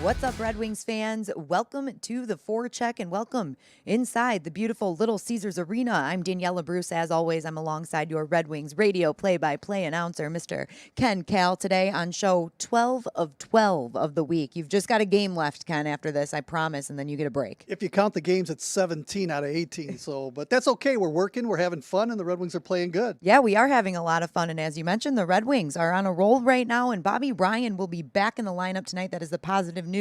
What's up, Red Wings fans? Welcome to the Forecheck and welcome inside the beautiful Little Caesars Arena. I'm Daniella Bruce. As always, I'm alongside your Red Wings radio play-by-play announcer, Mr. Ken Kal, today on show 12 of 12 of the week. You've just got a game left, Ken, after this, I promise, and then you get a break. If you count the games, it's 17 out of 18. But that's okay. We're working, we're having fun, and the Red Wings are playing good. Yeah, we are having a lot of fun, and as you mentioned, the Red Wings are on a roll right now, and Bobby Ryan will be back in the lineup tonight. That is the positive news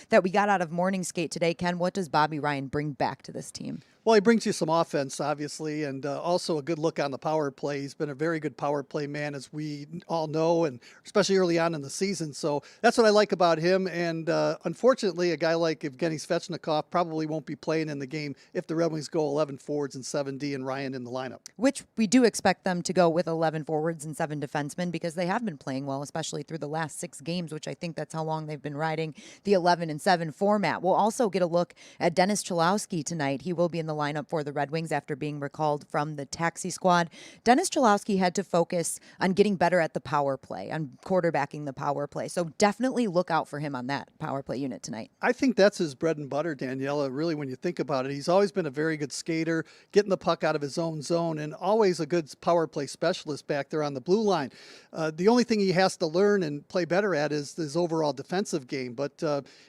that we got out of morning skate today. Ken, what does Bobby Ryan bring back to this team? Well, he brings you some offense, obviously, and also a good look on the power play. He's been a very good power play man, as we all know, and especially early on in the season. So that's what I like about him. And unfortunately, a guy like Evgeny Svechnikov probably won't be playing in the game if the Red Wings go 11 forwards and 7D and Ryan in the lineup. Which we do expect them to go with 11 forwards and 7 defensemen because they have been playing well, especially through the last 6 games, which I think that's how long they've been riding the 11 and 7 format. We'll also get a look at Dennis Chilowski tonight. He will be in the lineup for the Red Wings after being recalled from the taxi squad. Dennis Chilowski had to focus on getting better at the power play, on quarterbacking the power play. So definitely look out for him on that power play unit tonight. I think that's his bread and butter, Daniela, really, when you think about it. He's always been a very good skater, getting the puck out of his own zone, and always a good power play specialist back there on the blue line. The only thing he has to learn and play better at is his overall defensive game. But,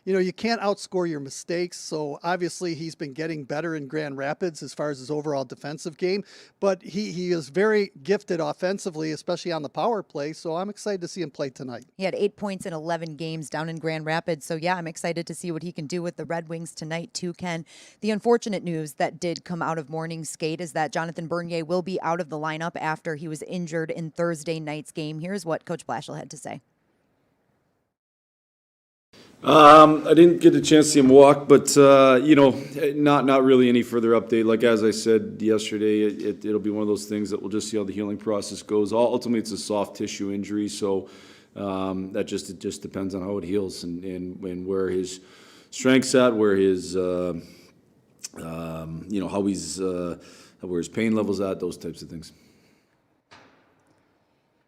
you can't outscore your mistakes. So obviously he's been getting better in Grand Rapids as far as his overall defensive game, but he is very gifted offensively, especially on the power play, so I'm excited to see him play tonight. He had 8 points in 11 games down in Grand Rapids, so yeah, I'm excited to see what he can do with the Red Wings tonight too, Ken. The unfortunate news that did come out of morning skate is that Jonathan Bernier will be out of the lineup after he was injured in Thursday night's game. Here's what Coach Blashill had to say. I didn't get a chance to see him walk, but not really any further update. Like as I said yesterday, it'll be one of those things that we'll just see how the healing process goes. Ultimately, it's a soft tissue injury, so it just depends on how it heals and where his strength's at, where his where his pain level's at, those types of things.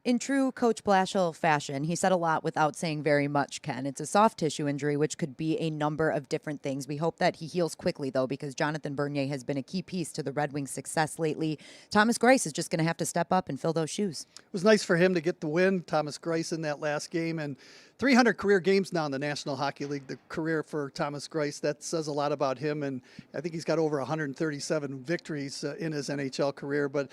In true Coach Blashill fashion, he said a lot without saying very much, Ken. It's a soft tissue injury, which could be a number of different things. We hope that he heals quickly, though, because Jonathan Bernier has been a key piece to the Red Wings' success lately. Thomas Greiss is just going to have to step up and fill those shoes. It was nice for him to get the win, Thomas Greiss, in that last game, and 300 career games now in the National Hockey League, the career for Thomas Greiss. That says a lot about him, and I think he's got over 137 victories in his NHL career, but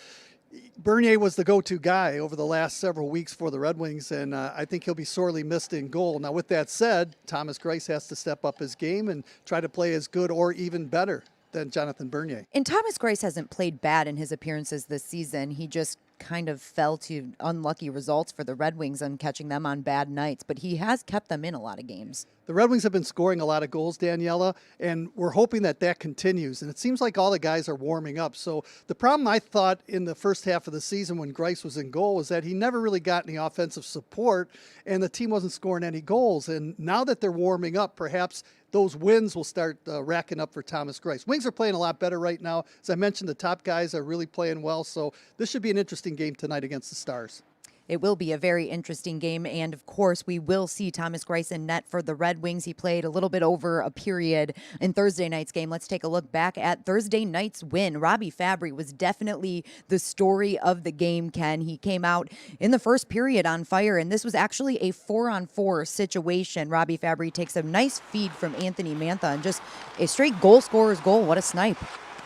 Bernier was the go-to guy over the last several weeks for the Red Wings, and I think he'll be sorely missed in goal. Now, with that said, Thomas Greiss has to step up his game and try to play as good or even better than Jonathan Bernier. And Thomas Greiss hasn't played bad in his appearances this season. He just kind of fell to unlucky results for the Red Wings and catching them on bad nights, but he has kept them in a lot of games. The Red Wings have been scoring a lot of goals, Daniela, and we're hoping that continues. And it seems like all the guys are warming up. So the problem I thought in the first half of the season when Greiss was in goal was that he never really got any offensive support and the team wasn't scoring any goals. And now that they're warming up, perhaps those wins will start racking up for Thomas Greiss. Wings are playing a lot better right now. As I mentioned, the top guys are really playing well. So this should be an interesting game tonight against the Stars. It will be a very interesting game, and of course, we will see Thomas Greiss in net for the Red Wings. He played a little bit over a period in Thursday night's game. Let's take a look back at Thursday night's win. Robbie Fabry was definitely the story of the game, Ken. He came out in the first period on fire, and this was actually a 4-on-4 situation. Robbie Fabry takes a nice feed from Anthony Mantha, and just a straight goal scorer's goal. What a snipe.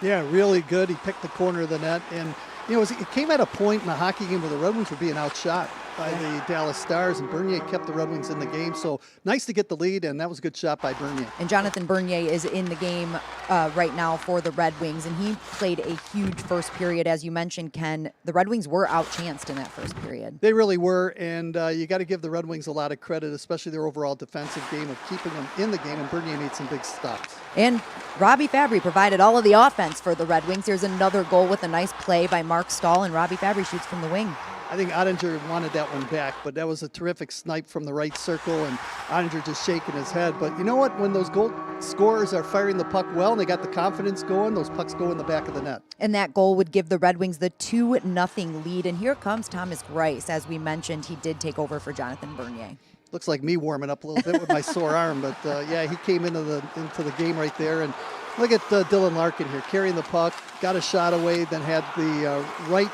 Yeah, really good. He picked the corner of the net, and it came at a point in the hockey game where the Red Wings were being outshot by the Dallas Stars, and Bernier kept the Red Wings in the game. So nice to get the lead, and that was a good shot by Bernier. And Jonathan Bernier is in the game right now for the Red Wings, and he played a huge first period. As you mentioned, Ken, the Red Wings were outchanced in that first period. They really were, and you got to give the Red Wings a lot of credit, especially their overall defensive game of keeping them in the game, and Bernier made some big stops. And Robbie Fabry provided all of the offense for the Red Wings. Here's another goal with a nice play by Mark Stahl, and Robbie Fabry shoots from the wing. I think Ottinger wanted that one back, but that was a terrific snipe from the right circle, and Ottinger just shaking his head. But you know what? When those goal scorers are firing the puck well and they got the confidence going, those pucks go in the back of the net. And that goal would give the Red Wings the 2-0 lead. And here comes Thomas Greiss. As we mentioned, he did take over for Jonathan Bernier. Looks like me warming up a little bit with my sore arm, but yeah, he came into the game right there. And look at Dylan Larkin here, carrying the puck, got a shot away, then had the right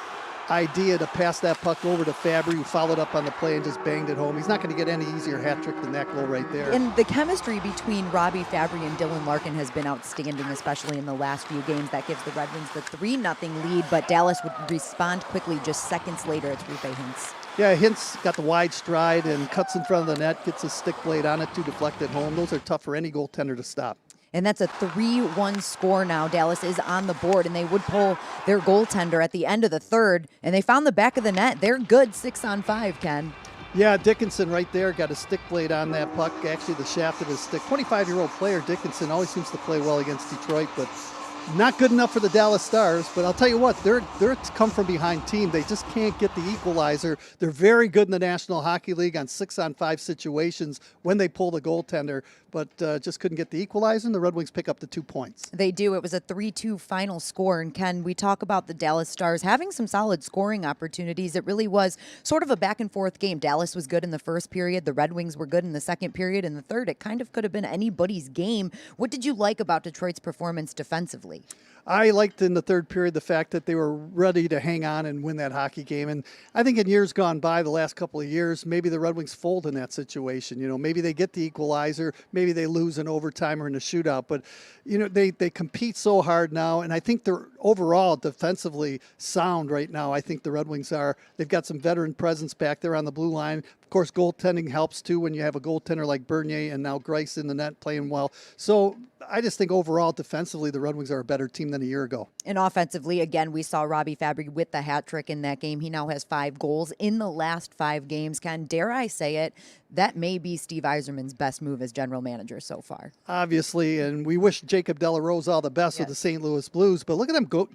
idea to pass that puck over to Fabry, who followed up on the play and just banged it home. He's not going to get any easier hat trick than that goal right there. And the chemistry between Robbie Fabry and Dylan Larkin has been outstanding, especially in the last few games. That gives the Red Wings the 3-0 lead, but Dallas would respond quickly just seconds later. It's Rupe Hintz. Yeah, Hintz got the wide stride and cuts in front of the net, gets a stick blade on it to deflect it home. Those are tough for any goaltender to stop. And that's a 3-1 score now. Dallas is on the board, and they would pull their goaltender at the end of the third, and they found the back of the net. They're good 6-on-5, Ken. Yeah, Dickinson right there got a stick blade on that puck, actually the shaft of his stick. 25-year-old player Dickinson always seems to play well against Detroit, but not good enough for the Dallas Stars. But I'll tell you what, they're a come-from-behind team. They just can't get the equalizer. They're very good in the National Hockey League on 6-on-5 situations when they pull the goaltender, but just couldn't get the equalizer, and the Red Wings pick up the 2 points. They do. It was a 3-2 final score. And Ken, we talk about the Dallas Stars having some solid scoring opportunities. It really was sort of a back-and-forth game. Dallas was good in the first period. The Red Wings were good in the second period. In the third, it kind of could have been anybody's game. What did you like about Detroit's performance defensively? I liked in the third period the fact that they were ready to hang on and win that hockey game. And I think in years gone by, the last couple of years, maybe the Red Wings fold in that situation. You know, maybe they get the equalizer, maybe they lose in overtime or in a shootout. But, you know, they compete so hard now, and I think they're overall defensively sound right now. I think the Red Wings are. They've got some veteran presence back there on the blue line. Of course, goaltending helps too when you have a goaltender like Bernier and now Greiss in the net playing well. So I just think overall defensively the Red Wings are a better team than a year ago. And offensively, again, we saw Robbie Fabry with the hat trick in that game. He now has 5 goals in the last 5 games. Ken, dare I say it, that may be Steve Yzerman's best move as general manager so far. Obviously, and we wish Jacob Delarose all the best with the St. Louis Blues, but look at them go.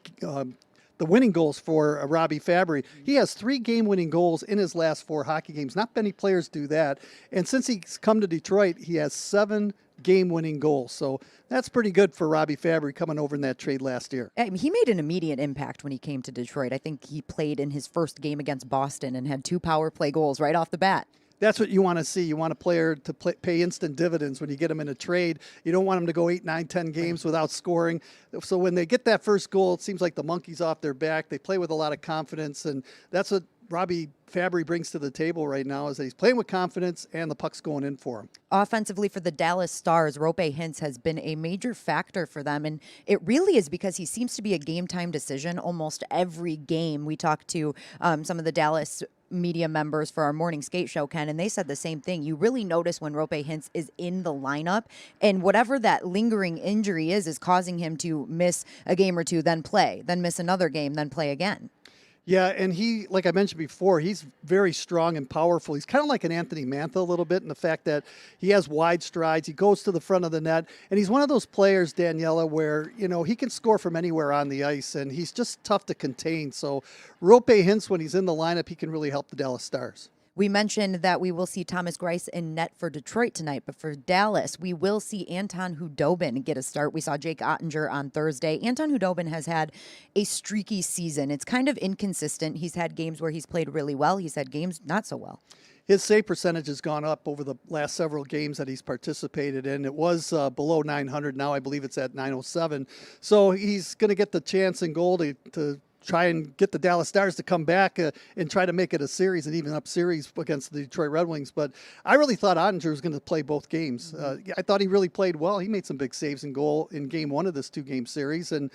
The winning goals for Robbie Fabry. He has 3 game-winning goals in his last 4 hockey games. Not many players do that. And since he's come to Detroit, he has 7 game-winning goals. So that's pretty good for Robbie Fabry coming over in that trade last year. He made an immediate impact when he came to Detroit. I think he played in his first game against Boston and had 2 power play goals right off the bat. That's what you want to see. You want a player to pay instant dividends when you get him in a trade. You don't want him to go 8, 9, 10 games without scoring. So when they get that first goal, it seems like the monkey's off their back. They play with a lot of confidence, and that's what Robbie Fabry brings to the table right now, is that he's playing with confidence and the puck's going in for him. Offensively for the Dallas Stars, Rope Hintz has been a major factor for them, and it really is because he seems to be a game-time decision almost every game. We talked to some of the Dallas media members for our morning skate show, Ken, and they said the same thing. You really notice when Rope Hintz is in the lineup, and whatever that lingering injury is causing him to miss a game or two, then play, then miss another game, then play again. Yeah, and he, like I mentioned before, he's very strong and powerful. He's kind of like an Anthony Mantha a little bit in the fact that he has wide strides. He goes to the front of the net, and he's one of those players, Daniela, where, you know, he can score from anywhere on the ice, and he's just tough to contain. So Rope Hintz, when he's in the lineup, he can really help the Dallas Stars. We mentioned that we will see Thomas Greiss in net for Detroit tonight, but for Dallas, we will see Anton Hudobin get a start. We saw Jake Ottinger on Thursday. Anton Hudobin has had a streaky season. It's kind of inconsistent. He's had games where he's played really well. He's had games not so well. His save percentage has gone up over the last several games that he's participated in. It was below 900. Now I believe it's at 907. So he's going to get the chance in goal to try and get the Dallas Stars to come back and try to make it a series, an even up series against the Detroit Red Wings. But I really thought Ottinger was going to play both games. I thought he really played well. He made some big saves in goal in game 1 of this 2-game series, and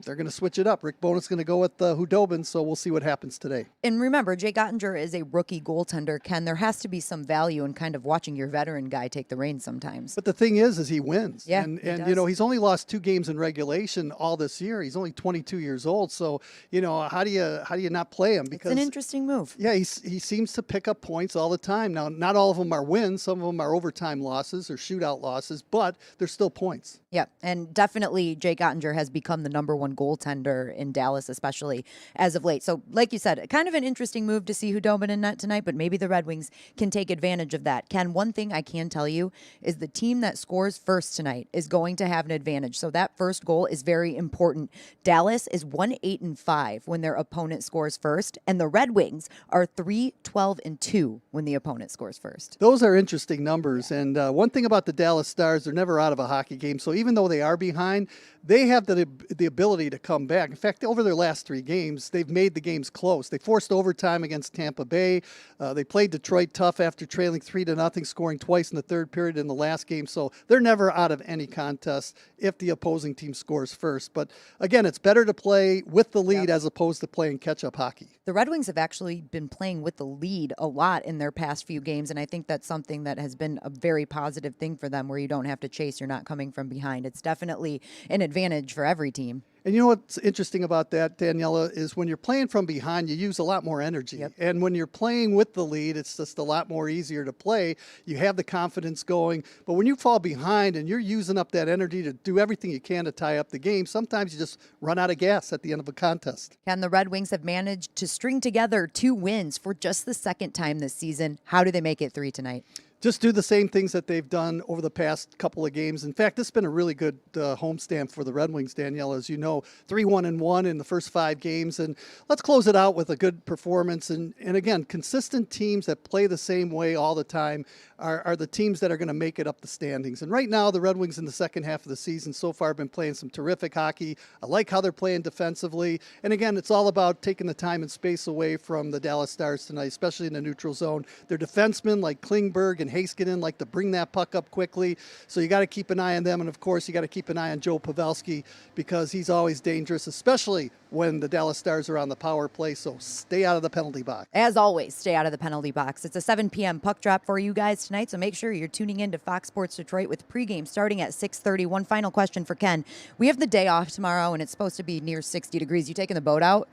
they're going to switch it up. Rick Bowness is going to go with Hudobin, so we'll see what happens today. And remember, Jake Ottinger is a rookie goaltender. Ken, there has to be some value in kind of watching your veteran guy take the reins sometimes. But the thing is he wins. Yeah, and he you know, he's only lost 2 games in regulation all this year. He's only 22 years old. So, you know, how do you not play him? Because it's an interesting move. Yeah, he seems to pick up points all the time. Now, not all of them are wins. Some of them are overtime losses or shootout losses, but they're still points. Yeah, and definitely Jake Ottinger has become the number one goaltender in Dallas, especially as of late. So, like you said, kind of an interesting move to see Hudobin in net tonight, but maybe the Red Wings can take advantage of that. Ken, one thing I can tell you is the team that scores first tonight is going to have an advantage. So that first goal is very important. Dallas is 1-8-5 when their opponent scores first, and the Red Wings are 3-12-2 when the opponent scores first. Those are interesting numbers. And one thing about the Dallas Stars, they're never out of a hockey game. So even though they are behind, they have the ability to come back. In fact, over their last 3 games, they've made the games close. They forced overtime against Tampa Bay. They played Detroit tough after trailing 3-0, scoring twice in the third period in the last game. So they're never out of any contest if the opposing team scores first. But again, it's better to play with the lead as opposed to playing catch-up hockey. The Red Wings have actually been playing with the lead a lot in their past few games, and I think that's something that has been a very positive thing for them, where you don't have to chase, you're not coming from behind. It's definitely an advantage for every team. And you know what's interesting about that, Daniela, is when you're playing from behind, you use a lot more energy. Yep. And when you're playing with the lead, it's just a lot more easier to play. You have the confidence going. But when you fall behind and you're using up that energy to do everything you can to tie up the game, sometimes you just run out of gas at the end of a contest. Ken, the Red Wings have managed to string together 2 wins for just the second time this season. How do they make it 3 tonight? Just do the same things that they've done over the past couple of games. In fact, this has been a really good homestand for the Red Wings, Danielle. As you know, 3-1-1 in the first 5 games. And let's close it out with a good performance. And again, consistent teams that play the same way all the time are the teams that are going to make it up the standings. And right now, the Red Wings in the second half of the season so far have been playing some terrific hockey. I like how they're playing defensively. And again, it's all about taking the time and space away from the Dallas Stars tonight, especially in the neutral zone. Their defensemen like Klingberg and Heiskanen like to bring that puck up quickly. So you got to keep an eye on them. And of course, you got to keep an eye on Joe Pavelski, because he's always dangerous, especially when the Dallas Stars are on the power play. So stay out of the penalty box. As always, stay out of the penalty box. It's a 7 p.m. puck drop for you guys tonight, so make sure you're tuning in to Fox Sports Detroit with pregame starting at 6:30. One final question for Ken. We have the day off tomorrow, and it's supposed to be near 60 degrees. You taking the boat out?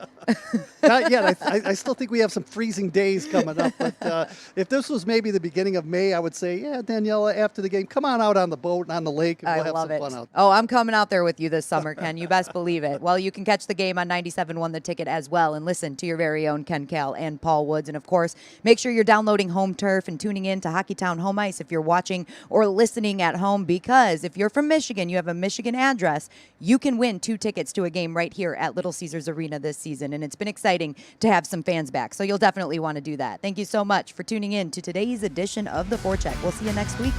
Not yet. I still think we have some freezing days coming up. But if this was maybe the beginning of May, I would say, yeah, Daniela, after the game, come on out on the boat and on the lake, and we'll have some fun out there. Oh, I'm coming out there with you this summer, Ken. You best believe it. Well, you can catch the game on 97.1 The Ticket as well, and listen to your very own Ken Kal and Paul Woods. And of course, make sure you're downloading Home Turf and tuning in to Hockeytown Home Ice if you're watching or listening at home, because if you're from Michigan, you have a Michigan address, you can win 2 tickets to a game right here at Little Caesars Arena this season. And it's been exciting to have some fans back, so you'll definitely want to do that. Thank you so much for tuning in to today's edition of the Forecheck. We'll see you next week.